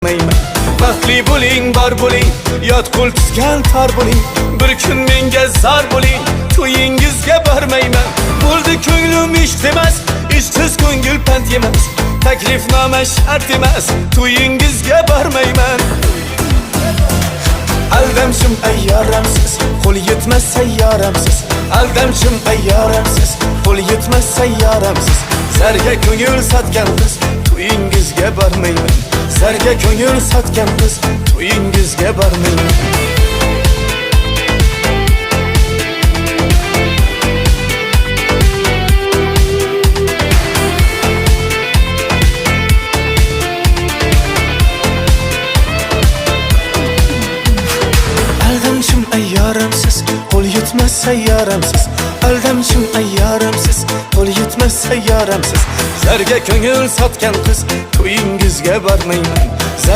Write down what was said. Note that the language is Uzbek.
Baxtli bo'ling, bor bo'ling, yot qo'l tutgan tor bo'ling. Bir kun menga zor bo'ling, to'yingizga bormayman. Bo'ldi ko'nglim ish emas, ishsiz ko'ngil pand yemas. Taklifnoma shart emas, to'yingizga bormayman. Aldamchim ayyoramsiz, qo'l yetmas sayyoramsiz. Aldamchim ayyoramsiz, qo'l yetmas sayyoramsiz. Zarga ko'ngil sotgan qiz, to'yingizga bormayman. Zarga ko'ngil sotgan qiz, to'yingizga bormayman. Aldamchim ayyoramsiz, qo'l yetmas sayyoramsiz. Aldamchim ayyoramsiz, qo'l yetmas sayyoramsiz. Zarga ko'ngil sotgan qiz, to'yingizga bormayman.